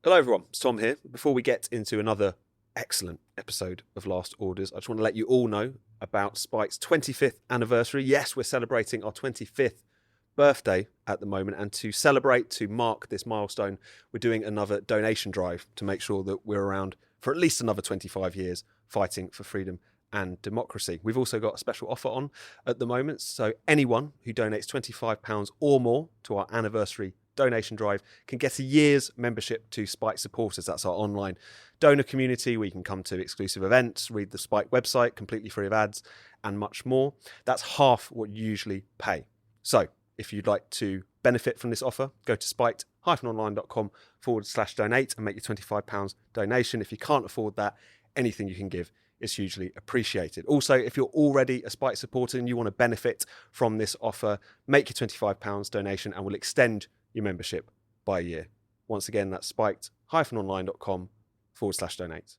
Hello everyone, it's Tom here. Before we get into another excellent episode of Last Orders, I just want to let you all know about Spike's 25th anniversary. Yes, we're celebrating our 25th birthday at the moment, and to celebrate, to mark this milestone, we're doing another donation drive to make sure that we're around for at least another 25 years fighting for freedom and democracy. We've also got a special offer on at the moment, so anyone who donates £25 or more to our anniversary donation drive can get a year's membership to Spike Supporters. That's our online donor community where you can come to exclusive events, read the Spike website completely free of ads, and much more. That's half what you usually pay. So if you'd like to benefit from this offer, go to spiked-online.com/donate and make your £25 donation. If you can't afford that, anything you can give is hugely appreciated. Also, if you're already a Spike supporter and you want to benefit from this offer, make your £25 donation and we'll extend your membership by a year. Once again, that's spiked-online.com/donate.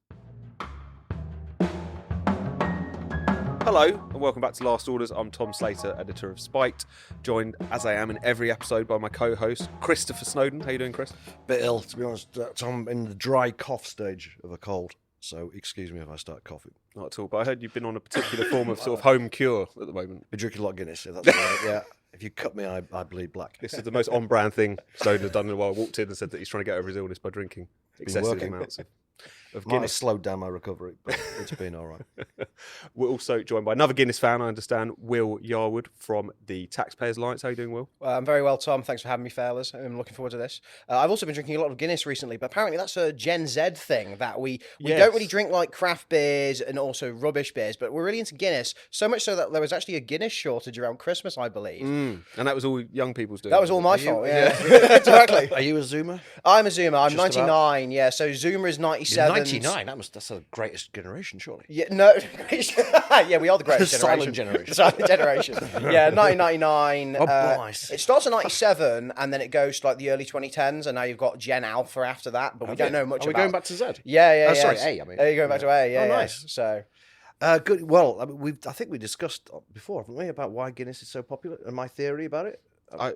Hello and welcome back to Last Orders. I'm Tom Slater, editor of Spiked, joined as I am in every episode by my co-host Christopher Snowdon. How you doing, Chris? Bit ill, to be honest. Tom, in the dry cough stage of a cold, so excuse me if I start coughing. Not at all, but I heard you've been on a particular form of sort of home cure at the moment. Been drinking a lot of Guinness, if that's right. Yeah. If you cut me, I bleed black. This is the most on-brand thing Snowden has done in a while. Walked in and said that he's trying to get over his illness by drinking excessive amounts of Might have Guinness. slowed down my recovery, but it's been all right. We're also joined by another Guinness fan, I understand, Will Yarwood from the Taxpayers Alliance. How are you doing, Will? I'm very well, Tom. Thanks for having me, fellas. I'm looking forward to this. I've also been drinking a lot of Guinness recently, but apparently that's a Gen Z thing that we don't really drink like craft beers and also rubbish beers, but we're really into Guinness, so much so that there was actually a Guinness shortage around Christmas, I believe. And that was all young people's doing. That was all my fault, yeah. Directly. Are you a Zoomer? I'm a Zoomer. I'm Just 99, yeah. So Zoomer is 97. You're 99? That's the greatest generation, surely. Yeah, no. Yeah, we are the greatest Silent generation. generation. Silent generation. Yeah, 1999. Oh, boys. It starts in 97 and then it goes to like the early 2010s, and now you've got Gen Alpha after that, but we don't know much Are we about. going back to Z? Yeah. Sorry, A, I mean. You're going back to A, yeah. Oh, yeah. nice. So. Good. Well, I mean, I think we discussed before, haven't we, about why Guinness is so popular and my theory about it? I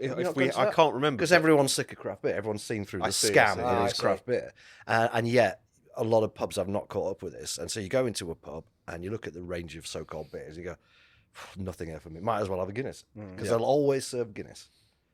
can't remember. Because everyone's sick of craft beer. Everyone's seen through the scam that is craft beer. And yet, a lot of pubs have not caught up with this. And so you go into a pub and you look at the range of so-called beers and you go, nothing here for me. Might as well have a Guinness. Because they'll always serve Guinness.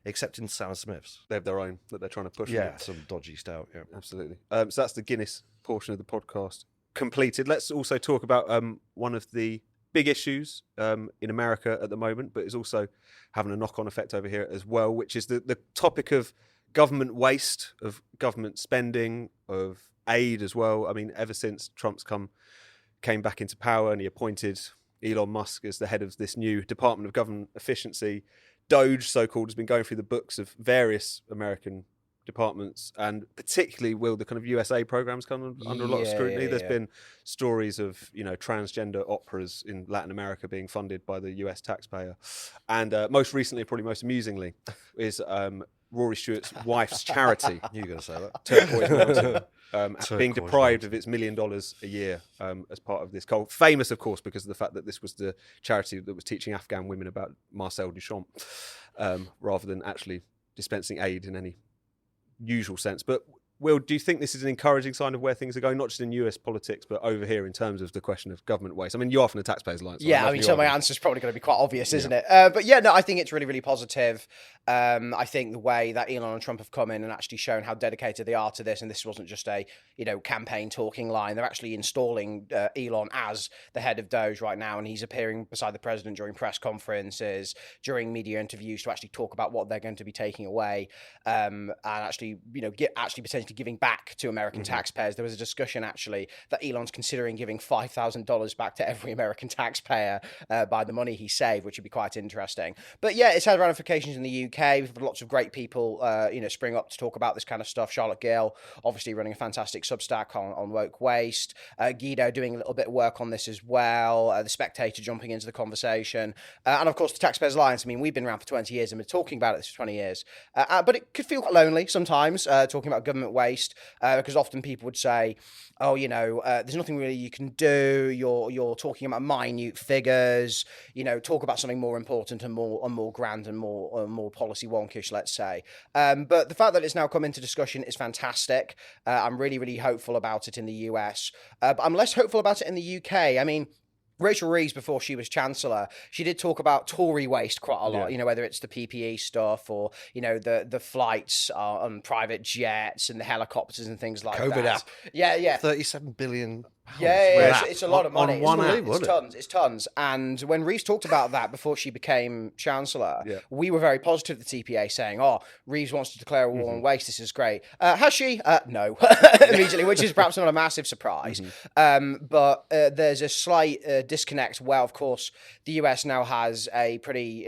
Except in Sour Smiths. They have their own that they're trying to push. Yeah, some dodgy stout. Yeah, absolutely. So that's the Guinness portion of the podcast completed. Let's also talk about one of the big issues in America at the moment, but is also having a knock-on effect over here as well, which is the topic of government waste, of government spending, of aid as well. I mean, ever since Trump's came back into power and he appointed Elon Musk as the head of this new Department of Government Efficiency, DOGE, so-called, has been going through the books of various American departments, and particularly the kind of USA programs come under a lot of scrutiny. There's been stories of transgender operas in Latin America being funded by the US taxpayer, and most recently, probably most amusingly, is Rory Stewart's wife's charity. you're going to say that. Turquoise Mountain, being deprived of its $1 million a year as part of this cult. Famous, of course, because of the fact that this was the charity that was teaching Afghan women about Marcel Duchamp, rather than actually dispensing aid in any usual sense. But Will, do you think this is an encouraging sign of where things are going, not just in US politics, but over here in terms of the question of government waste? I mean, you are from the Taxpayers Alliance. Yeah, I mean, so my answer is probably going to be quite obvious, isn't it? But yeah, no, I think it's really, really positive. I think the way that Elon and Trump have come in and actually shown how dedicated they are to this, and this wasn't just a campaign talking line. They're actually installing Elon as the head of DOGE right now, and he's appearing beside the president during press conferences, during media interviews to actually talk about what they're going to be taking away, and actually, potentially giving back to American taxpayers. There was a discussion actually that Elon's considering giving $5,000 back to every American taxpayer by the money he saved, which would be quite interesting. But yeah, it's had ramifications in the UK. We've had lots of great people, spring up to talk about this kind of stuff. Charlotte Gill, obviously running a fantastic Substack on woke waste. Guido doing a little bit of work on this as well. The Spectator jumping into the conversation. And of course, the Taxpayers Alliance. I mean, we've been around for 20 years and been talking about it for 20 years. But it could feel quite lonely sometimes, talking about government waste, because often people would say, oh, there's nothing really you can do. You're talking about minute figures. Talk about something more important and more grand and more policy wonkish, let's say. But the fact that it's now come into discussion is fantastic. I'm really, really hopeful about it in the US, but I'm less hopeful about it in the UK. I mean, Rachel Reeves, before she was Chancellor, she did talk about Tory waste quite a lot, whether it's the PPE stuff or, the flights on private jets and the helicopters and things like COVID that. app. Yeah. 37 billion pounds. It's a lot of money. It's tons. And when Reeves talked about that before she became Chancellor, we were very positive, the TPA, saying, Reeves wants to declare a war on waste. This is great. Has she? No. Immediately, which is perhaps not a massive surprise. But there's a slight disconnect where, of course, the US now has a pretty,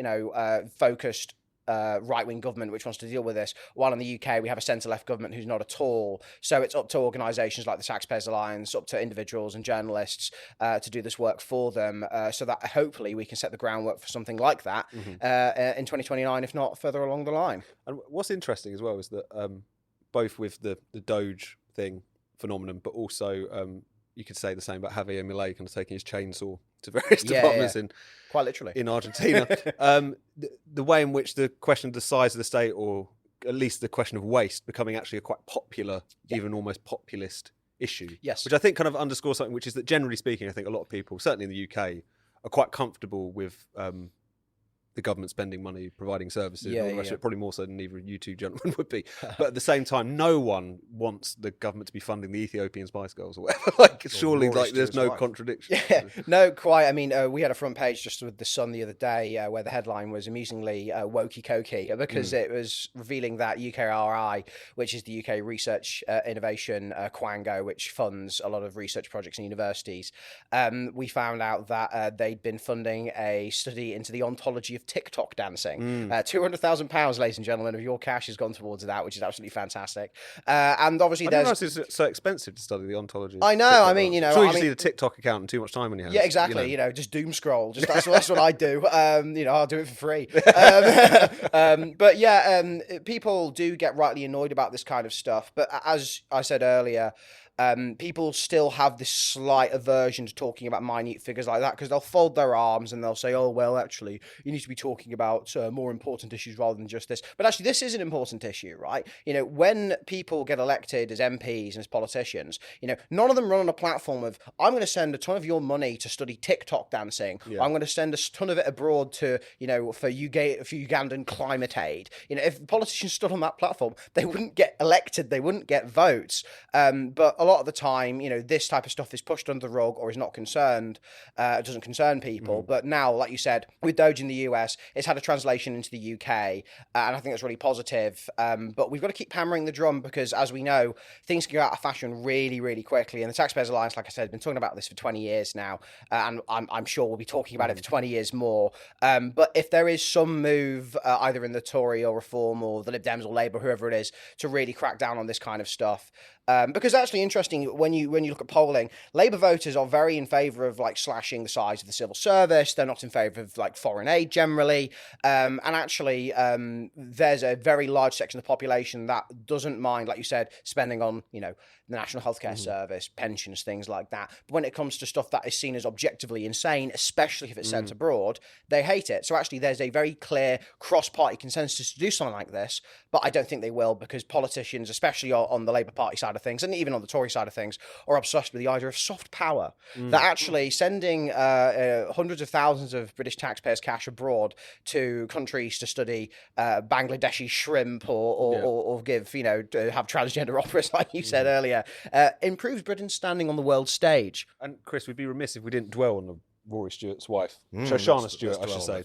focused right-wing government which wants to deal with this, while in the UK we have a centre-left government who's not at all. So it's up to organisations like the Taxpayers Alliance, up to individuals and journalists to do this work for them, so that hopefully we can set the groundwork for something like that in 2029, if not further along the line. And what's interesting as well is that both with the DOGE phenomenon, but also you could say the same about Javier Milei kind of taking his chainsaw to various departments in quite literally in Argentina. The way in which the question of the size of the state, or at least the question of waste, becoming actually a quite popular, even almost populist issue. Yes, which I think kind of underscores something, which is that generally speaking, I think a lot of people, certainly in the UK, are quite comfortable with the government spending money providing services and all the rest of it, probably more so than either you two gentlemen would be. But at the same time, no one wants the government to be funding the Ethiopian Spice Girls or whatever. Surely there's no contradiction. No, quite. I mean, we had a front page just with The Sun the other day where the headline was amusingly wokey cokey, because it was revealing that UKRI, which is the UK Research Innovation Quango, which funds a lot of research projects in universities, we found out that they'd been funding a study into the ontology of TikTok dancing. £200,000, ladies and gentlemen, of your cash has gone towards that, which is absolutely fantastic. And obviously, I didn't realize it's so expensive to study the ontology. I know. I mean, sure, you just need a TikTok account and too much time on your hands. Yeah, exactly. Just doom scroll. That's what I do. I'll do it for free. But people do get rightly annoyed about this kind of stuff. But as I said earlier, people still have this slight aversion to talking about minute figures like that, because they'll fold their arms and they'll say, oh, well, actually, you need to be talking about more important issues rather than just this. But actually, this is an important issue, right? When people get elected as MPs and as politicians, none of them run on a platform of, I'm going to send a ton of your money to study TikTok dancing. Yeah. I'm going to send a ton of it abroad to, for Ugandan climate aid. If politicians stood on that platform, they wouldn't get elected. They wouldn't get votes. But a lot of the time, this type of stuff is pushed under the rug or is not concerned. It doesn't concern people. But now, like you said, with DOGE in the US, it's had a translation into the UK, and I think that's really positive. But we've got to keep hammering the drum, because, as we know, things can go out of fashion really, really quickly. And the Taxpayers Alliance, like I said, has been talking about this for 20 years now, and I'm sure we'll be talking about it for 20 years more. But if there is some move, either in the Tory or Reform or the Lib Dems or Labour, whoever it is, to really crack down on this kind of stuff, because actually, interesting, when you look at polling, Labour voters are very in favour of slashing the size of the civil service. They're not in favour of foreign aid generally, and actually there's a very large section of the population that doesn't mind, like you said, spending on the National Healthcare Service, pensions, things like that. But when it comes to stuff that is seen as objectively insane, especially if it's sent abroad, they hate it. So actually, there's a very clear cross-party consensus to do something like this, but I don't think they will, because politicians, especially on the Labour Party side of things, and even on the Tory side of things, are obsessed with the idea of soft power. That actually sending hundreds of thousands of British taxpayers' cash abroad to countries to study Bangladeshi shrimp or give, to have transgender operas, like you said earlier, improves Britain's standing on the world stage. And Chris, we'd be remiss if we didn't dwell on Rory Stewart's wife, Shoshana Stewart, I should say.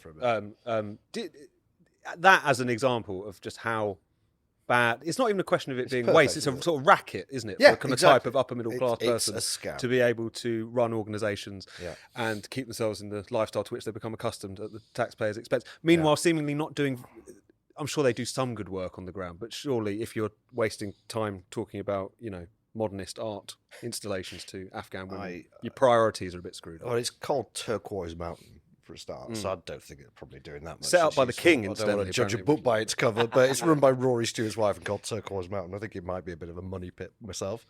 That as an example of just how bad. It's not even a question of it being waste. It's a sort of racket, isn't it? Yeah, for the kind of type of upper middle class person it's a scam. To be able to run organisations and keep themselves in the lifestyle to which they become accustomed at the taxpayers' expense. Meanwhile, seemingly not doing. I'm sure they do some good work on the ground, but surely if you're wasting time talking about, modernist art installations to Afghan women, your priorities are a bit screwed up. Well, it's called Turquoise Mountain for a start. So I don't think it's probably doing that much. Set up by the king, I don't incidentally. want to judge a book by its cover, but it's run by Rory Stewart's wife and called Turquoise Mountain. I think it might be a bit of a money pit myself.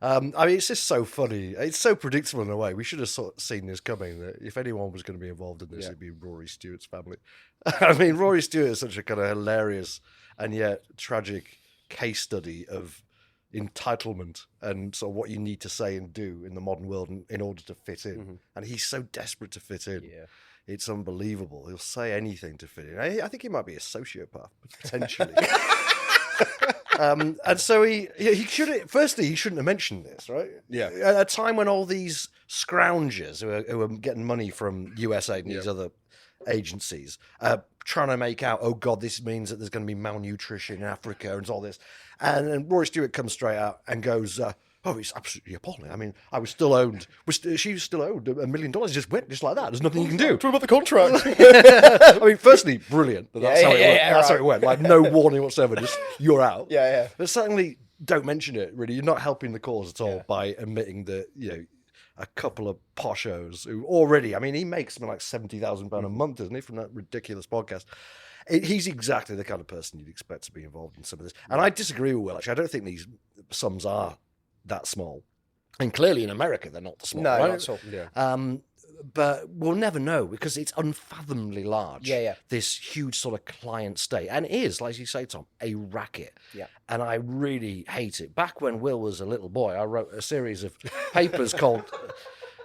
I mean, it's just so funny. It's so predictable in a way. We should have seen this coming. That if anyone was going to be involved in this, it'd be Rory Stewart's family. I mean, Rory Stewart is such a kind of hilarious and yet tragic case study of entitlement and sort of what you need to say and do in the modern world in order to fit in. And he's so desperate to fit in. Yeah. It's unbelievable. He'll say anything to fit in. I think he might be a sociopath, potentially. And so he should. Firstly, he shouldn't have mentioned this, right? Yeah. At a time when all these scroungers who are getting money from USAID and these other agencies trying to make out, oh God, this means that there's going to be malnutrition in Africa and all this, and then Rory Stewart comes straight out and goes, oh, it's absolutely appalling. I mean, I was still owed. She was still owed $1 million. Just went just like that. There's nothing you can do. Talk about the contract. I mean, firstly, brilliant. That's how it went. That's how it went. Like no warning whatsoever. Just you're out. Yeah. But certainly don't mention it. Really, you're not helping the cause at all by admitting that a couple of poshos who already. I mean, he makes something like £70,000 a month, doesn't he, from that ridiculous podcast? He's exactly the kind of person you'd expect to be involved in some of this. And I disagree with Will. Actually, I don't think these sums are that small, and clearly in America they're not small. No, right? not at all. Yeah. But we'll never know because it's unfathomably large. Yeah. This huge sort of client state, and it is, like you say, Tom, a racket. Yeah. And I really hate it. Back when Will was a little boy, I wrote a series of papers called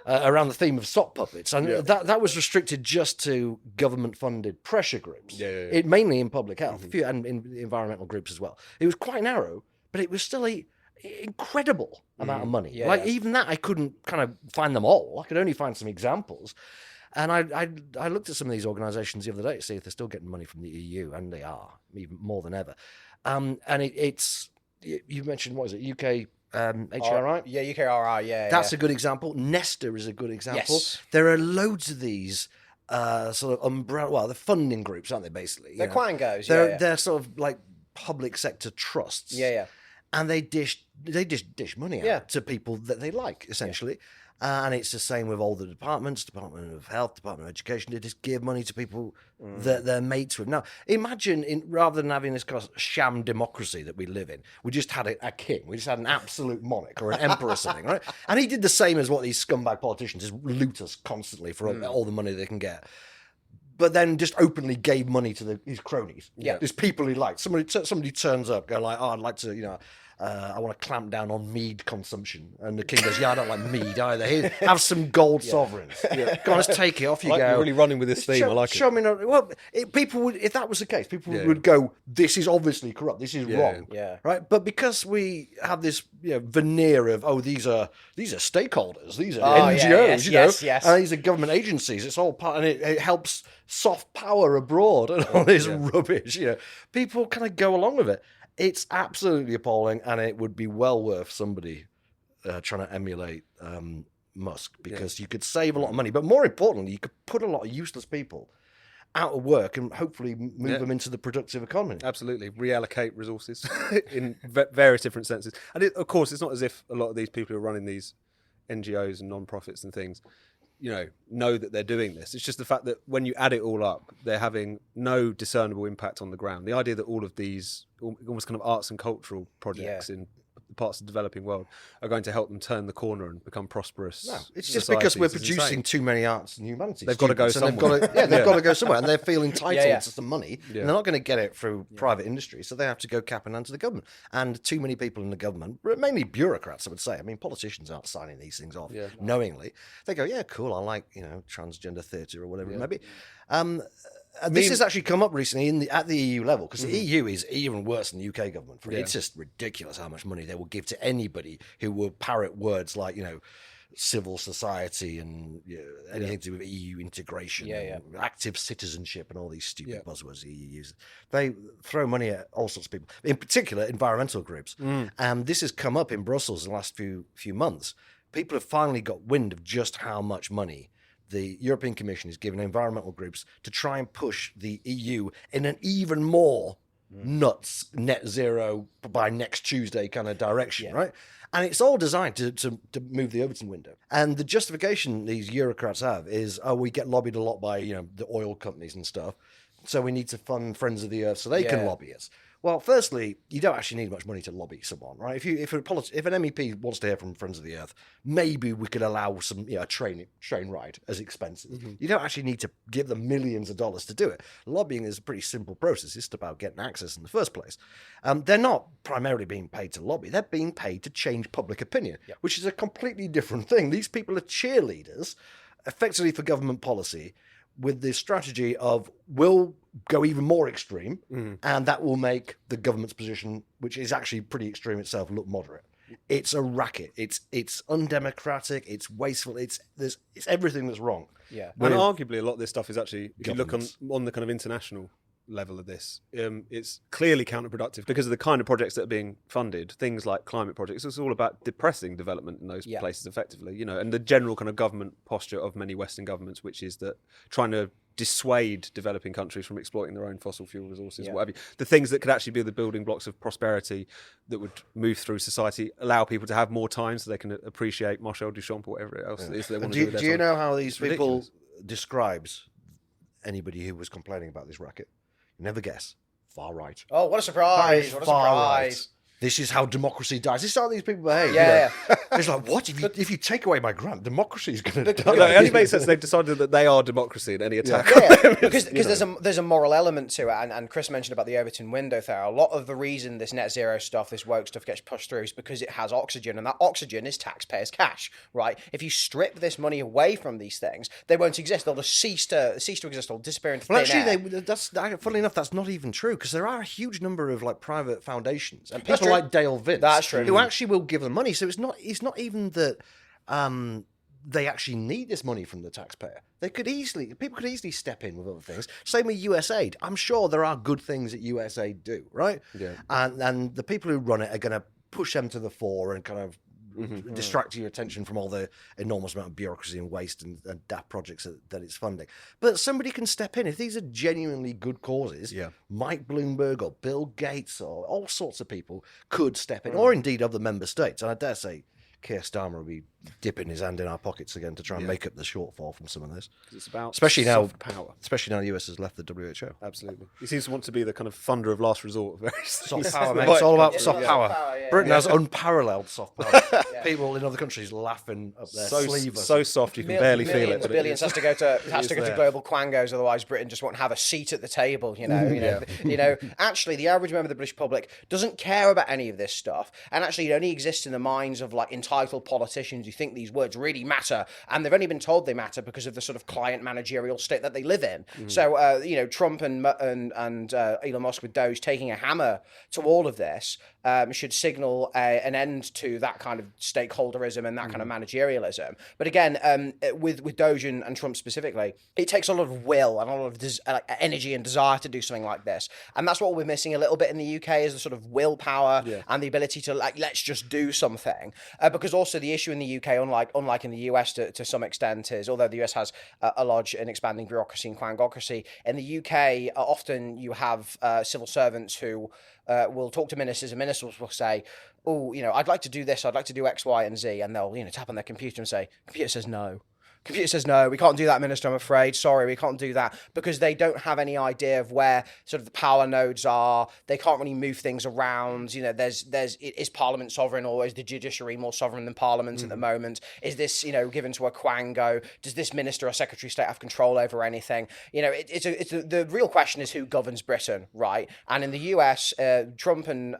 around the theme of sock puppets, and that was restricted just to government-funded pressure groups. It mainly in public health, a few, and in environmental groups as well. It was quite narrow, but it was still a incredible amount of money. Even that, I couldn't kind of find them all. I could only find some examples. And I looked at some of these organisations the other day to see if they're still getting money from the EU, and they are, even more than ever. And it's, you mentioned, what is it, UK HRI? Yeah, UKRI, That's a good example. Nesta is a good example. Yes. There are loads of these sort of umbrella, well, they're funding groups, aren't they, basically? They're quite and goes, They're sort of like public sector trusts. Yeah. And they dish money out to people that they like, essentially. And it's the same with all the departments, Department of Health, Department of Education. They just give money to people that they're mates with. Now, imagine, rather than having this kind of sham democracy that we live in, we just had a king. We just had an absolute monarch or an emperor or something, right? And he did the same as what these scumbag politicians just loot us constantly for all the money they can get. But then just openly gave money to his cronies. Yeah. There's people he likes. Somebody turns up, go like, oh, I'd like to, I want to clamp down on mead consumption. And the king goes, yeah, I don't like mead either. Here, have some gold sovereigns. Go on, let's take it. Off you go. You're really running with this theme. I like it. Show me. Well, people would, if that was the case, people would go, this is obviously corrupt. This is wrong. Yeah. Right. But because we have this veneer of, oh, these are stakeholders. These are NGOs. Yes. And these are government agencies. It's all part, and it helps soft power abroad and all this rubbish. People kind of go along with it. It's absolutely appalling, and it would be well worth somebody trying to emulate Musk, because you could save a lot of money, but more importantly, you could put a lot of useless people out of work and hopefully move them into the productive economy. Absolutely. Reallocate resources in various different senses. And of course, it's not as if a lot of these people who are running these NGOs and non-profits and things know that they're doing this. It's just the fact that when you add it all up, they're having no discernible impact on the ground. The idea that all of these almost kind of arts and cultural projects in parts of the developing world are going to help them turn the corner and become prosperous. No, it's just because we're producing too many arts and humanities. They've got to go somewhere. They've got to go somewhere, and they feel entitled to some money, and they're not going to get it through private industry, so they have to go cap in hand to the government. And too many people in the government, mainly bureaucrats, I would say. I mean, politicians aren't signing these things off knowingly. They go, yeah, cool, I like transgender theatre or whatever it may be. This has actually come up recently at the EU level, because the EU is even worse than the UK government. It's just ridiculous how much money they will give to anybody who will parrot words like, civil society and anything to do with EU integration, and active citizenship, and all these stupid buzzwords the EU uses. They throw money at all sorts of people, in particular environmental groups. And this has come up in Brussels in the last few months. People have finally got wind of just how much money the European Commission is giving environmental groups to try and push the EU in an even more nuts, net zero by next Tuesday kind of direction, right? And it's all designed to move the Overton window. And the justification these bureaucrats have is, we get lobbied a lot by, the oil companies and stuff. So we need to fund Friends of the Earth so they can lobby us. Well, firstly, you don't actually need much money to lobby someone, right? If an MEP wants to hear from Friends of the Earth, maybe we could allow some a train ride as expenses. You don't actually need to give them millions of dollars to do it. Lobbying is a pretty simple process. It's just about getting access in the first place. They're not primarily being paid to lobby. They're being paid to change public opinion, which is a completely different thing. These people are cheerleaders, effectively for government policy, with the strategy of we'll go even more extreme, and that will make the government's position, which is actually pretty extreme itself, look moderate. It's a racket. It's undemocratic. It's wasteful. It's everything that's wrong. Yeah, and arguably a lot of this stuff is actually, if you look on the kind of international level of this, it's clearly counterproductive because of the kind of projects that are being funded. Things like climate projects, it's all about depressing development in those places effectively, and the general kind of government posture of many Western governments, which is that trying to dissuade developing countries from exploiting their own fossil fuel resources, whatever. The things that could actually be the building blocks of prosperity that would move through society, allow people to have more time so they can appreciate Marcel Duchamp or whatever else it is they want to do with their time. Do you know how these people describes anybody who was complaining about this racket? You never guess. Far right. Oh, what a surprise! What a surprise! Right. This is how democracy dies. This is how these people behave. Yeah. It's like, what? If you take away my grant, democracy is going to die. It only makes sense they've decided that they are democracy in any attack. Because there's a moral element to it. And Chris mentioned about the Overton window there. A lot of the reason this net zero stuff, this woke stuff gets pushed through is because it has oxygen. And that oxygen is taxpayers' cash, right? If you strip this money away from these things, they won't exist. They'll just cease to exist. They'll disappear into thin air. Funnily enough, that's not even true, because there are a huge number of private foundations and people like Dale Vince, that's true, who actually will give them money. So it's not even that they actually need this money from the taxpayer. People could easily step in with other things. Same with USAID. I'm sure there are good things that USAID do, right? Yeah. And the people who run it are going to push them to the fore and kind of distract your attention from all the enormous amount of bureaucracy and waste and daft projects that it's funding. But somebody can step in. If these are genuinely good causes, Mike Bloomberg or Bill Gates or all sorts of people could step in, or indeed other member states. And I dare say Keir Starmer will be dipping his hand in our pockets again to try and make up the shortfall from some of this. It's about especially soft power. Especially now the US has left the WHO. Absolutely. He seems to want to be the kind of funder of last resort. Soft power, mate. It's all about soft power. Britain has unparalleled soft power. People in other countries laughing up their sleeve. So soft you can barely feel it. Billions has to go to global quangos, otherwise Britain just won't have a seat at the table. Actually, the average member of the British public doesn't care about any of this stuff, and actually it only exists in the minds of entitled politicians who think these words really matter, and they've only been told they matter because of the sort of client managerial state that they live in. So Trump and Elon Musk with DOGE taking a hammer to all of this should signal an end to that kind of stakeholderism and that kind of managerialism. But again, with DOGE and Trump specifically, it takes a lot of will and a lot of energy and desire to do something like this, and that's what we're missing a little bit in the UK, is the sort of willpower and the ability to let's just do something. Because also the issue in the UK, unlike in the US to some extent, is although the US has a large and expanding bureaucracy and quangocracy, in the UK often you have civil servants who will talk to ministers, and ministers will say, I'd like to do this, I'd like to do X, Y, and Z, and they'll tap on their computer and say, computer says no. Computer says, no, we can't do that, Minister, I'm afraid. Sorry, we can't do that. Because they don't have any idea of where sort of the power nodes are. They can't really move things around. Is Parliament sovereign, or is the judiciary more sovereign than Parliament at the moment? Is this, given to a quango? Does this Minister or Secretary of State have control over anything? The real question is who governs Britain, right? And in the US, Trump and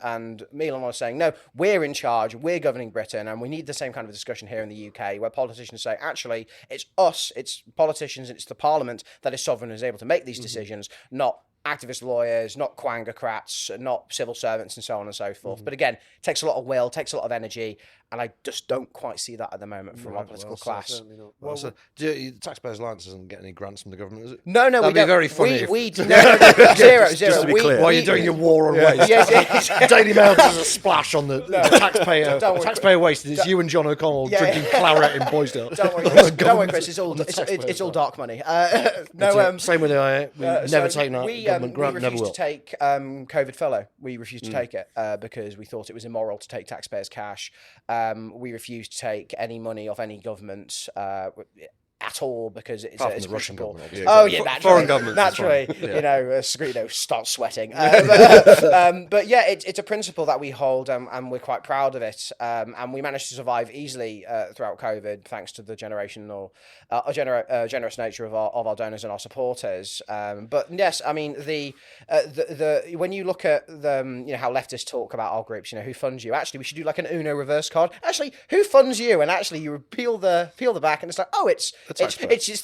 Elon are saying, no, we're in charge, we're governing Britain, and we need the same kind of discussion here in the UK, where politicians say, actually, it's us, it's politicians, it's the Parliament that is sovereign and is able to make these decisions, not activist lawyers, not quangocrats, not civil servants, and so on and so forth. But again, it takes a lot of will, takes a lot of energy, and I just don't quite see that at the moment from our political class. The Taxpayers Alliance doesn't get any grants from the government, is it? No, That'd be very funny. Zero. Just to be clear. While you're doing your war on waste. Daily Mail does a splash on the taxpayer. Taxpayer waste. It's you and John O'Connell drinking claret in Boysdale. Don't worry, Chris. It's all dark money. Same with the IA. We never take that. government grant, never will. To take COVID furlough. We refused to take it because we thought it was immoral to take taxpayers' cash. We refused to take any money off any government at all because it's the Russian government. Yeah, oh yeah, naturally, foreign governments. Naturally, start sweating. But yeah, it's a principle that we hold, and we're quite proud of it. And we managed to survive easily throughout COVID thanks to the generous nature of our donors and our supporters. But yes, I mean the when you look at how leftists talk about our groups, who funds you. Actually, we should do like an Uno reverse card. Actually, who funds you? And actually, you peel the back, and it's like, oh, it's the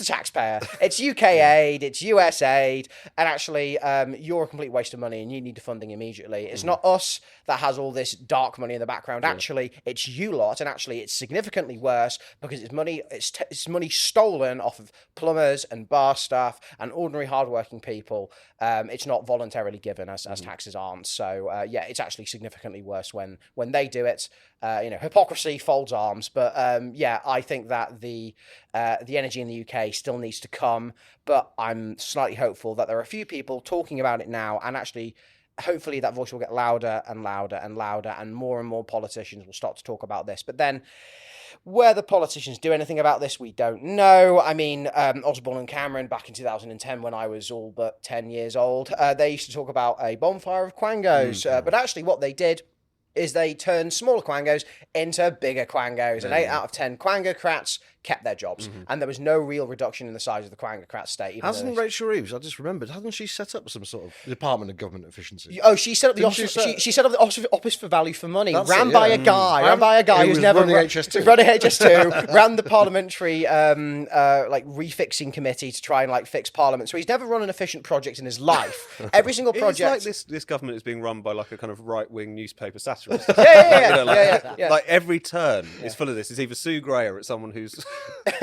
taxpayer. It's UK aid, it's US aid, and actually you're a complete waste of money and you need funding immediately. It's not us that has all this dark money in the background. Actually, it's you lot, and actually it's significantly worse because it's money stolen off of plumbers and bar staff and ordinary hardworking people. It's not voluntarily given as taxes aren't. So it's actually significantly worse when they do it. Hypocrisy folds arms, but I think that the energy in the UK still needs to come, but I'm slightly hopeful that there are a few people talking about it now, and actually hopefully that voice will get louder and louder and louder, and more politicians will start to talk about this. But then where the politicians do anything about this, we don't know. I mean, Osborne and Cameron back in 2010, when I was all but 10 years old, they used to talk about a bonfire of quangos, but actually what they did is they turned smaller quangos into bigger quangos, and 8 out of 10 quangocrats kept their jobs, and there was no real reduction in the size of the quangocrat state. Hasn't Rachel Reeves, I just remembered, hasn't she set up some sort of Department of Government Efficiency? Oh, she set up the office. She set up the Office for Value for Money, ran by a guy who's never run the HS2. Run the HS2, ran the parliamentary refixing committee to try and fix Parliament. So he's never run an efficient project in his life. Every single project. It's like this government is being run by like a kind of right-wing newspaper satirist. Yeah. Like every turn is full of this. It's either Sue Gray or it's someone whose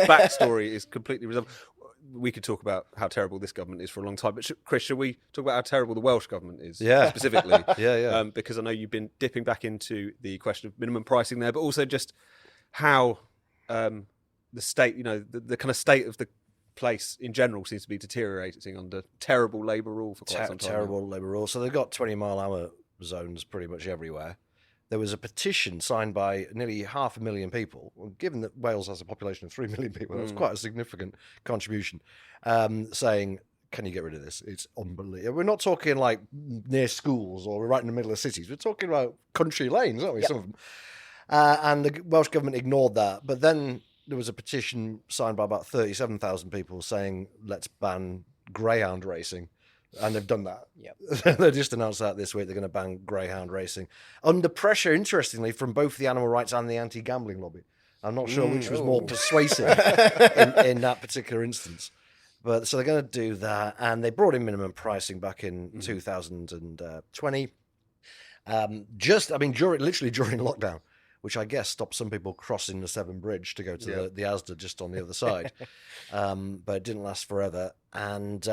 backstory is completely resolved. We could talk about how terrible this government is for a long time, but Chris, should we talk about how terrible the Welsh government is specifically? Because I know you've been dipping back into the question of minimum pricing there, but also just how the state, the kind of state of the place in general seems to be deteriorating under terrible Labour rule for quite some time. Terrible Labour rule. So they've got 20-mile-an-hour zones pretty much everywhere. There was a petition signed by nearly 500,000 people. Well, given that Wales has a population of 3 million people, that's quite a significant contribution, saying, can you get rid of this? It's unbelievable. We're not talking like near schools or right in the middle of cities. We're talking about country lanes, aren't we? Some of them. And the Welsh government ignored that. But then there was a petition signed by about 37,000 people saying, let's ban greyhound racing. And they've done that. Yep. They just announced that this week. They're going to ban greyhound racing under pressure, interestingly, from both the animal rights and the anti-gambling lobby. I'm not sure which was more persuasive in that particular instance. But so they're going to do that, and they brought in minimum pricing back in 2020. Literally during lockdown, which I guess stopped some people crossing the Severn Bridge to go to the Asda just on the other side. But it didn't last forever. And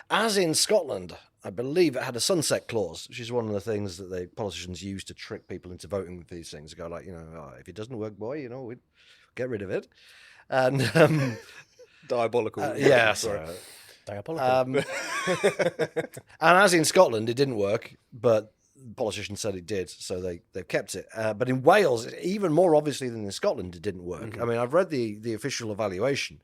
as in Scotland, I believe it had a sunset clause, which is one of the things that the politicians use to trick people into voting for these things. They go like, if it doesn't work, boy, we'd get rid of it. And diabolical. Diabolical. And as in Scotland, it didn't work, but politicians said it did, so they've kept it. But in Wales, even more obviously than in Scotland, it didn't work. I mean, I've read the official evaluation,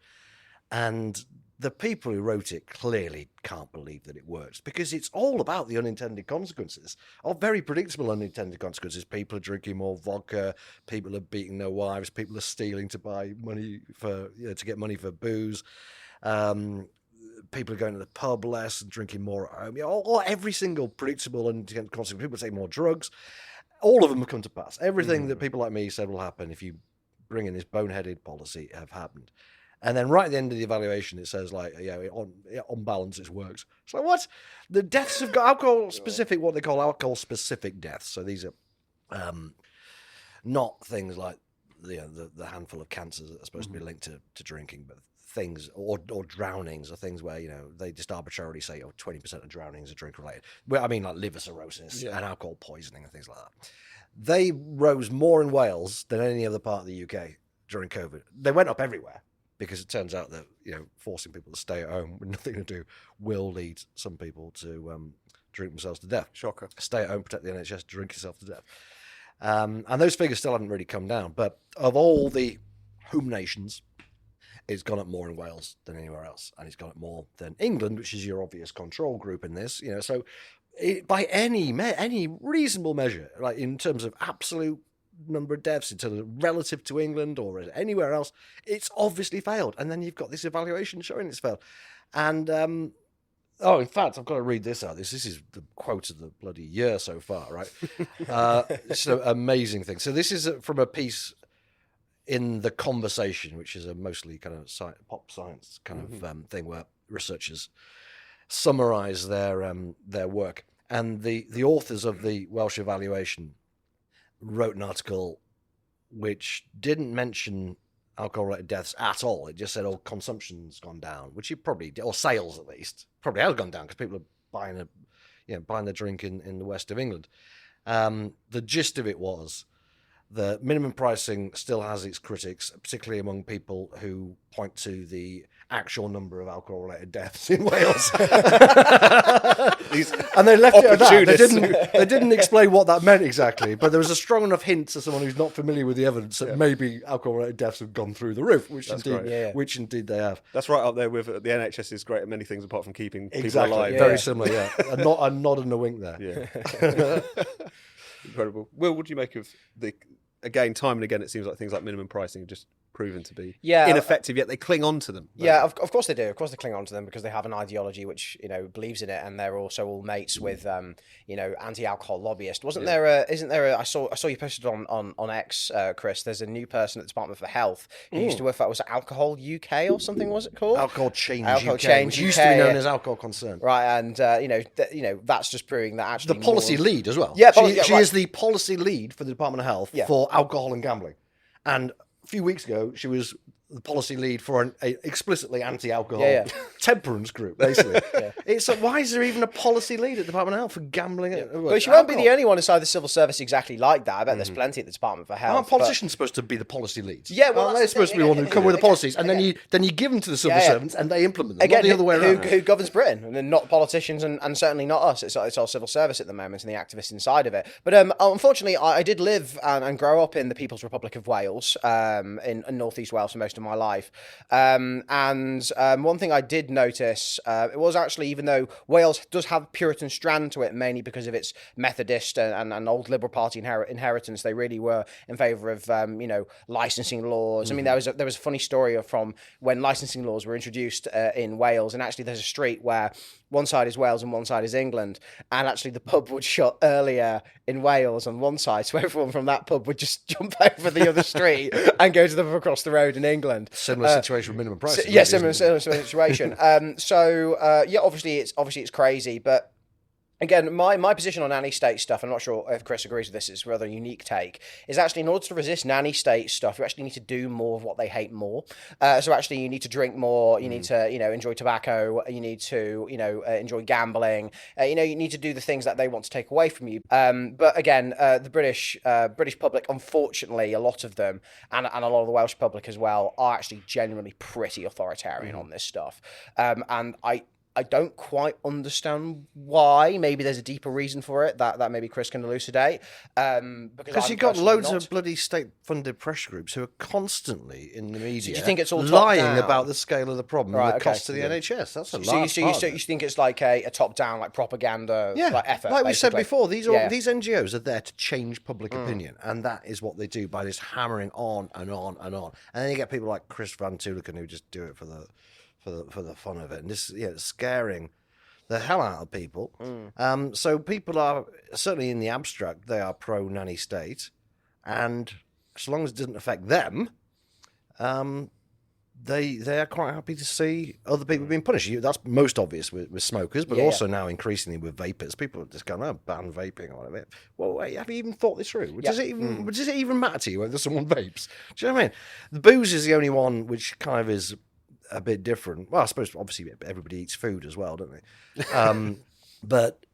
and the people who wrote it clearly can't believe that it works, because it's all about the unintended consequences, or very predictable unintended consequences. People are drinking more vodka, people are beating their wives, people are stealing to buy money to get money for booze. People are going to the pub less and drinking more at home. Every single predictable and consequence. People take more drugs. All of them have come to pass. Everything that people like me said will happen if you bring in this boneheaded policy have happened. And then right at the end of the evaluation, it says on balance, it works. It's like, what? The deaths have got alcohol-specific, what they call alcohol-specific deaths. So these are not things like the handful of cancers that are supposed to be linked to drinking, but things or drownings, or things where they just arbitrarily say 20% of drownings are drink related. Well, I mean like liver cirrhosis and alcohol poisoning and things like that. They rose more in Wales than any other part of the UK during COVID. They went up everywhere, because it turns out that forcing people to stay at home with nothing to do will lead some people to drink themselves to death. Shocker. Stay at home, protect the NHS, drink yourself to death. And those figures still haven't really come down. But of all the home nations, it's gone up more in Wales than anywhere else, and it's gone up more than England, which is your obvious control group in this. So by any reasonable measure, like in terms of absolute number of deaths, in terms of relative to England or anywhere else, it's obviously failed. And then you've got this evaluation showing it's failed. And in fact, I've got to read this out. This is the quote of the bloody year so far, right? It's an amazing thing. So this is from a piece in The Conversation, which is a mostly kind of pop science kind of thing where researchers summarise their work. And the authors of the Welsh evaluation wrote an article which didn't mention alcohol-related deaths at all. It just said, consumption's gone down, which it probably did, or sales at least probably has gone down because people are buying the drink in the west of England. The gist of it was that minimum pricing still has its critics, particularly among people who point to the actual number of alcohol-related deaths in Wales. And they left it at that. They didn't explain what that meant exactly, but there was a strong enough hint to someone who's not familiar with the evidence that maybe alcohol-related deaths have gone through the roof, which indeed they have. That's right up there with the NHS is great at many things apart from keeping people alive. Very similar, yeah. A nod and a wink there. Yeah. Incredible. Will, what do you make of again, time and again, it seems like things like minimum pricing are just proven to be ineffective, yet they cling on to them. Yeah, of course they do. Of course they cling on to them because they have an ideology which, believes in it, and they're also all mates with, anti-alcohol lobbyists. Isn't there I saw you posted on X, Chris, there's a new person at the Department for Health who used to work for, was it Alcohol UK or something, was it called? Alcohol Change UK, which used to be known as Alcohol Concern. Right, and, that's just proving that actually... The policy lead as well. Yeah, she is the policy lead for the Department of Health for alcohol and gambling. And a few weeks ago, she was the policy lead for an explicitly anti-alcohol temperance group, basically. It's like, why is there even a policy lead at the Department of Health for gambling? But she won't be the only one inside the civil service exactly like that. I bet there's plenty at the Department for Health. Aren't politicians supposed to be the policy leads? Yeah, well, they're supposed to be the one who come with the policies, and then you give them to the civil servants, and they implement them. Again, not the other way around. Who governs Britain? And then not politicians, and certainly not us. It's all civil service at the moment, and the activists inside of it. But unfortunately, I did live and grow up in the People's Republic of Wales, in North East Wales for most of my life. And one thing I did notice, it was actually, even though Wales does have a Puritan strand to it, mainly because of its Methodist and old Liberal Party inheritance, they really were in favour of, licensing laws. I mean, there was a funny story from when licensing laws were introduced in Wales, and actually there's a street where one side is Wales and one side is England, and actually the pub would shut earlier in Wales on one side, so everyone from that pub would just jump over the other street and go to the pub across the road in England. Similar situation with minimum prices. Similar situation. Obviously it's crazy, but again, my position on nanny-state stuff, I'm not sure if Chris agrees with this, it's a rather unique take, is actually in order to resist nanny-state stuff, you actually need to do more of what they hate more. So actually you need to drink more, you need to, enjoy tobacco, you need to, enjoy gambling, you need to do the things that they want to take away from you. But again, the British public, unfortunately, a lot of them, and a lot of the Welsh public as well, are actually genuinely pretty authoritarian on this stuff. And I don't quite understand why. Maybe there's a deeper reason for it that maybe Chris can elucidate. Because you've got loads of bloody state-funded pressure groups who are constly in the media, so do you think it's all lying about the scale of the problem and the cost to the NHS. That's a large part. So you think it's like a top-down, like propaganda effort? Like we said before, these NGOs are there to change public opinion, and that is what they do by just hammering on and on and on. And then you get people like Chris Van Tuliken who just do it for the fun of it, and this scaring the hell out of people. So people are, certainly in the abstract, they are pro nanny state, and as long as it doesn't affect them, they are quite happy to see other people being punished. That's most obvious with smokers, but also now increasingly with vapors. People are just going, ban vaping or whatever. Well, wait, have you even thought this through? Does it even matter to you whether someone vapes? Do you know what I mean? The booze is the only one which kind of is a bit different. Well, I suppose obviously everybody eats food as well, don't they? But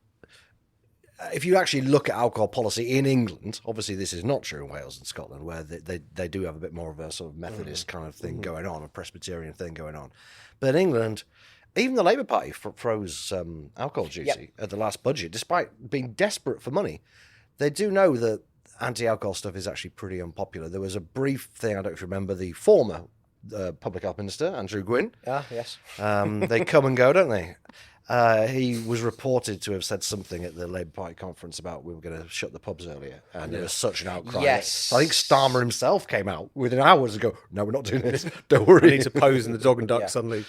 if you actually look at alcohol policy in England, obviously this is not true in Wales and Scotland, where they do have a bit more of a sort of Methodist kind of thing going on, a Presbyterian thing going on. But in England, even the Labour Party froze alcohol duty at the last budget, despite being desperate for money. They do know that anti-alcohol stuff is actually pretty unpopular. There was a brief thing, I don't know if you remember, the former Public Health Minister, Andrew Gwynn. Ah, yes. They come and go, don't they? He was reported to have said something at the Labour Party conference about we were going to shut the pubs earlier, and there was such an outcry. Yes. I think Starmer himself came out within hours and go, "No, we're not doing this. Don't worry." We need to pose in the dog and duck suddenly.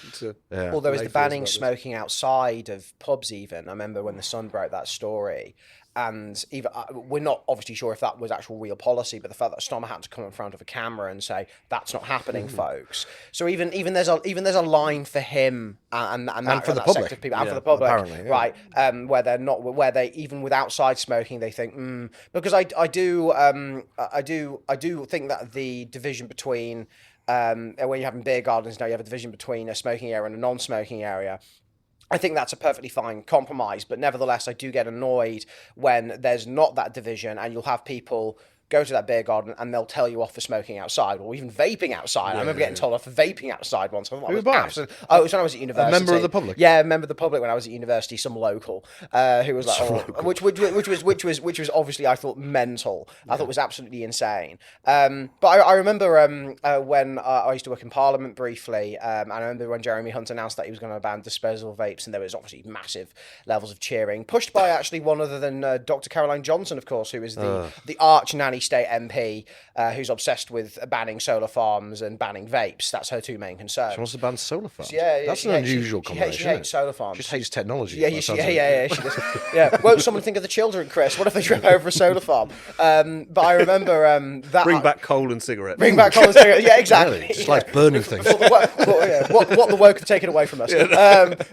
Well, there was the banning smoking outside of pubs. Even I remember when the Sun broke that story. And even we're not obviously sure if that was actual real policy, but the fact that Starmer had to come in front of a camera and say that's not happening, folks. So even there's a line for him and for the public, of people, and for the public, apparently, right? Where they even with outside smoking, they think because I do think that the division between when you're having beer gardens now, you have a division between a smoking area and a non-smoking area. I think that's a perfectly fine compromise, but nevertheless, I do get annoyed when there's not that division and you'll have people go to that beer garden and they'll tell you off for smoking outside or even vaping outside. I remember getting told off for vaping outside once. It was when I was at university. A member of the public? Yeah, a member of the public when I was at university, some local, who was like, which was obviously, I thought, mental. I thought it was absolutely insane. But I remember when I used to work in Parliament briefly, and I remember when Jeremy Hunt announced that he was going to ban disposable vapes, and there was obviously massive levels of cheering, pushed by actually one other than Dr. Caroline Johnson, of course, who is the arch nanny-state MP, who's obsessed with banning solar farms and banning vapes. That's her two main concerns. She wants to ban solar farms. Yeah, that's an unusual combination. She hates solar farms. She just hates technology. Yeah, she does. Yeah. Won't someone think of the children, Chris? What if they trip over a solar farm? But I remember that. Bring back coal and cigarettes. Bring back coal and cigarettes. Yeah, exactly. Really? Just like burning things. What the woke have taken away from us.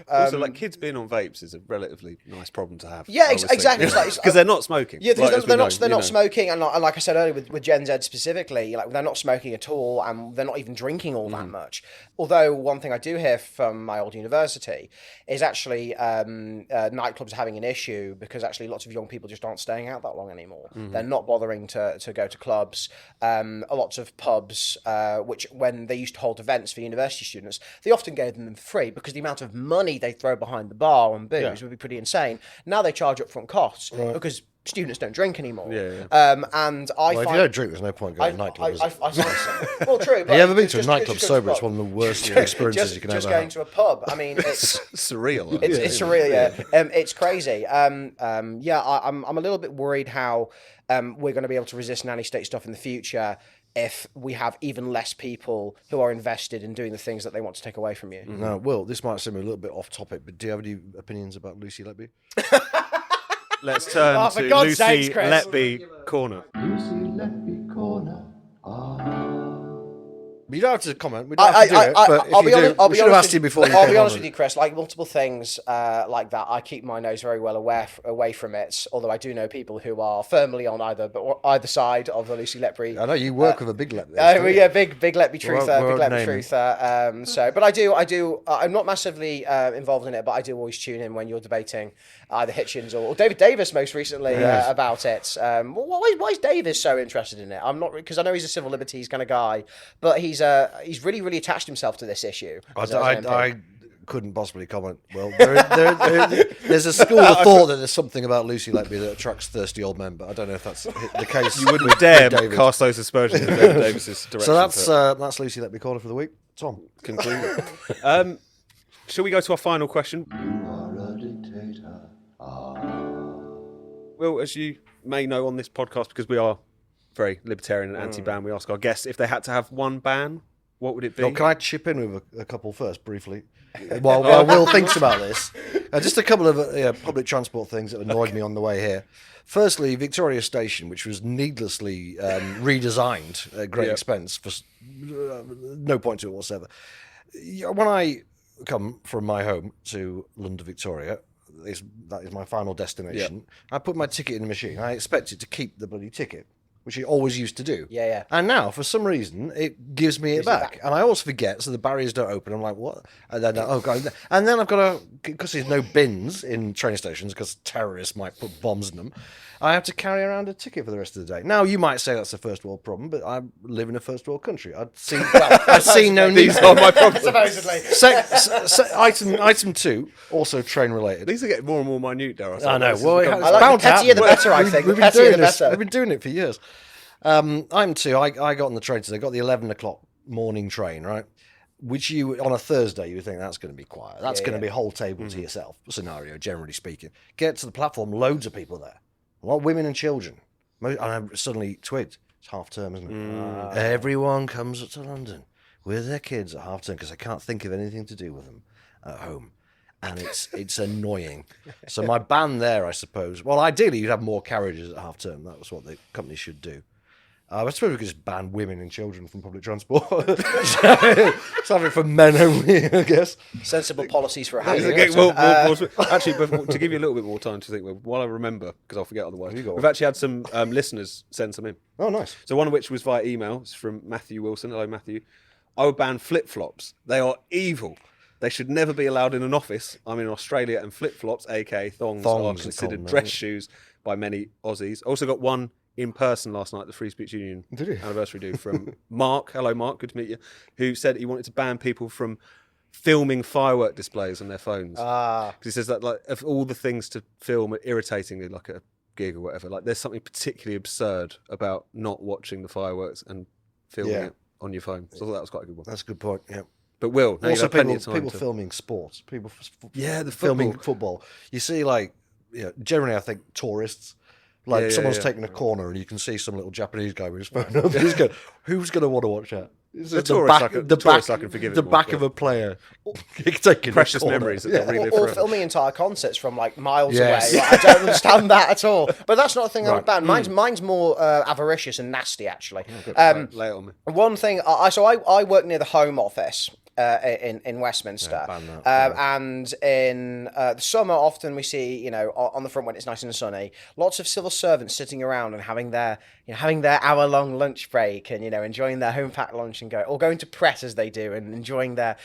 Also, like kids being on vapes is a relatively nice problem to have. Yeah, exactly. Because they're not smoking. Yeah, they're not smoking, and like I said earlier with Gen Z specifically, like they're not smoking at all, and they're not even drinking all that much. Although one thing I do hear from my old university is actually nightclubs are having an issue because actually lots of young people just aren't staying out that long anymore. They're not bothering to go to clubs. Lots of pubs, which when they used to hold events for university students, they often gave them free because the amount of money they throw behind the bar on booze would be pretty insane. Now they charge upfront costs because students don't drink anymore. And I if you don't drink, there's no point going to a nightclub. Well, true. But have you ever been to a nightclub sober? It's one of the worst experiences you can ever have. Just going to a pub. I mean, it's surreal. It's surreal. Yeah, it's crazy. I'm a little bit worried how we're going to be able to resist nanny state stuff in the future if we have even less people who are invested in doing the things that they want to take away from you. No, Will, this might seem a little bit off topic, but do you have any opinions about Lucy Letby? Let's turn to Lucy Letby Corner. Lucy Letby Corner. You don't have to comment. We don't have to do it. But I'll be honest. We should have asked you before. I'll be honest with you, Chris. Like multiple things like that, I keep my nose very well away from it. Although I do know people who are firmly on either side of the Lucy Letby. I know you work with a big Letby. Big Letby truther. But I do. I'm not massively involved in it, but I do always tune in when you're debating either Hitchens or David Davis most recently about it. Why is Davis so interested in it? I'm not, because I know he's a civil liberties kind of guy, but he's really, really attached himself to this issue. I couldn't possibly comment. Well, there's a school of thought that there's something about Lucy Letby that attracts thirsty old men, but I don't know if that's the case. You wouldn't dare cast those aspersions in David Davis's direction. So that's Lucy Letby Corner for the week. Tom, conclude. Shall we go to our final question? You are a dictator. Well, as you may know on this podcast, because we are very libertarian and anti-ban, we ask our guests if they had to have one ban, what would it be? Can I chip in with a couple first, briefly? While Will thinks about this. Just a couple of public transport things that annoyed me on the way here. Firstly, Victoria Station, which was needlessly redesigned at great expense for no point to it whatsoever. When I come from my home to London Victoria, that is my final destination. I put my ticket in the machine. I expect it to keep the bloody ticket. which it always used to do. Yeah. And now, for some reason, it gives me it back. And I always forget, so the barriers don't open. I'm like, what? And then, oh, God. And then I've got to, because there's no bins in train stations, because terrorists might put bombs in them, I have to carry around a ticket for the rest of the day. Now, you might say that's a first world problem, but I live in a first world country. I see no need. These are my problems. Supposedly. Item 2, also train related. These are getting more and more minute, Darryl. I know. Well, I like the pettier the better, I think. We've The pettier the better. We've been doing it for years. Item 2, I got on the train today. I got the 11 o'clock morning train, right? Which on a Thursday, you would think that's going to be quiet. That's going to be a whole table to yourself scenario, generally speaking. Get to the platform, loads of people there. A lot of women and children. And I suddenly twigged. It's half term, isn't it? Everyone comes up to London with their kids at half term because they can't think of anything to do with them at home. And it's annoying. So my ban there, I suppose. Well, ideally, you'd have more carriages at half term. That was what the company should do. I suppose we could just ban women and children from public transport. Just have it for men only, I guess. Sensible policies for a happy Actually, to give you a little bit more time to think, while I remember, because I'll forget otherwise, we've actually had some listeners send some in. Oh, nice. So one of which was via email. It's from Matthew Wilson. Hello, Matthew. I would ban flip-flops. They are evil. They should never be allowed in an office. I'm in Australia, and flip-flops, aka thongs are considered dress shoes by many Aussies. Also got one in person last night, the Free Speech Union anniversary do from Mark. Hello, Mark. Good to meet you. Who said he wanted to ban people from filming firework displays on their phones. Because he says that, like, of all the things to film irritatingly, like at a gig or whatever, like there's something particularly absurd about not watching the fireworks and filming it on your phone. So I thought that was quite a good one. That's a good point. Yeah. But Will, now also people filming sports, people the filming football. You see, like, generally, I think tourists. Like someone's taking a corner and you can see some little Japanese guy with his phone up. He's going, who's going to want to watch that? The back of a player taking precious memories that relive or filming entire concerts from like miles away. Like, I don't understand that at all. But that's not a thing I would ban. Mine's more avaricious and nasty, actually. Lay it on me. One thing, I work near the Home Office. In Westminster, and in the summer, often we see, on the front when it's nice and sunny, lots of civil servants sitting around and having their hour-long lunch break and enjoying their home-packed lunch and going to Pret as they do and enjoying their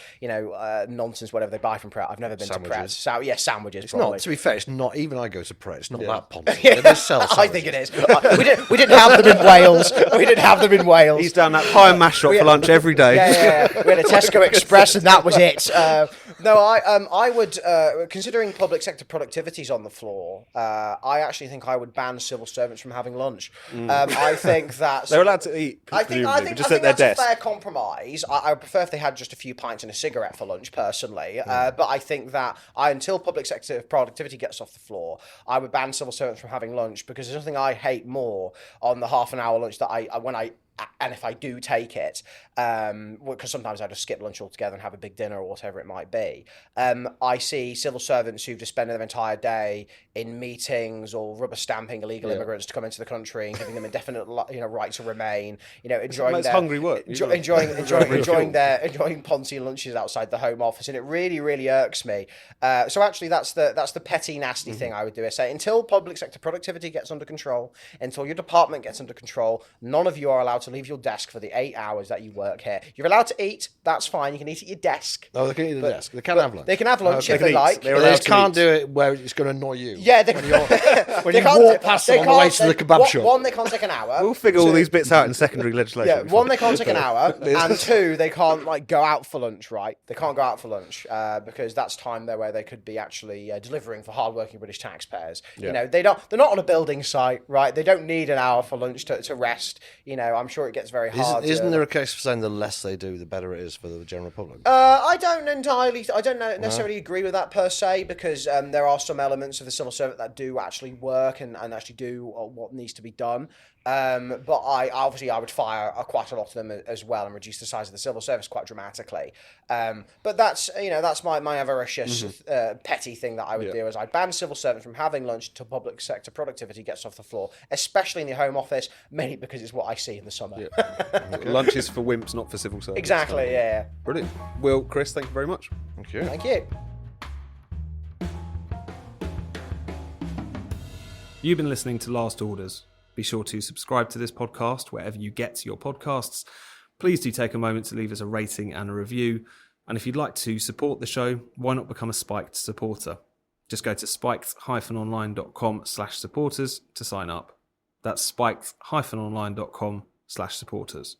nonsense whatever they buy from Pret. I've never been to Pret. Sandwiches. It's probably. Not. To be fair, it's not. Even I go to Pret. It's not that pompous. They sell sandwiches. I think it is. We didn't have them in Wales. We didn't have them in Wales. He's down that pie and mash shop for lunch every day. Yeah. We had a Tesco Express and that was it. I would, considering public sector productivity's on the floor, I actually think I would ban civil servants from having lunch. I think that they're allowed to eat. I think that's a fair compromise. I would prefer if they had just a few pints and a cigarette for lunch, personally. But I think that until public sector productivity gets off the floor, I would ban civil servants from having lunch, because there's nothing I hate more on the half an hour lunch that and if I do take it, because sometimes I just skip lunch altogether and have a big dinner or whatever it might be, I see civil servants who've just spent their entire day in meetings or rubber stamping illegal immigrants to come into the country and giving them indefinite right to remain, enjoying their hungry work, enjoying Ponzi lunches outside the Home Office, and it really, really irks me. So actually, that's the petty, nasty thing I would do. I say, until public sector productivity gets under control, until your department gets under control, none of you are allowed to leave your desk for the 8 hours that you work here. You're allowed to eat. That's fine. You can eat at your desk. Oh, they can eat at the desk. They can have lunch. They can have lunch if they like. They just can't do it where it's going to annoy you. Yeah, when you walk past them on the way to the kebab shop. One, they can't take an hour. We'll figure all these bits out in secondary legislation. Yeah, one, they can't take an hour, and two, they can't go out for lunch. Right? They can't go out for lunch because that's time there where they could be actually delivering for hardworking British taxpayers. Yeah. They're not on a building site, right? They don't need an hour for lunch to rest. I'm sure it gets very hard. Isn't there a case for saying the less they do, the better it is for the general public? I don't necessarily agree with that per se, because there are some elements of the civil service that do actually work and actually do what needs to be done. But I would fire quite a lot of them as well and reduce the size of the civil service quite dramatically. But that's my avaricious petty thing that I would do, is I'd ban civil servants from having lunch until public sector productivity gets off the floor, especially in the Home Office, mainly because it's what I see in the summer. Yeah. Lunch is for wimps, not for civil servants. Exactly. Yeah. Brilliant. Will, Chris, thank you very much. Thank you. Thank you. You've been listening to Last Orders. Be sure to subscribe to this podcast wherever you get your podcasts. Please do take a moment to leave us a rating and a review. And if you'd like to support the show, why not become a Spiked supporter? Just go to spiked-online.com/supporters to sign up. That's spiked-online.com/supporters.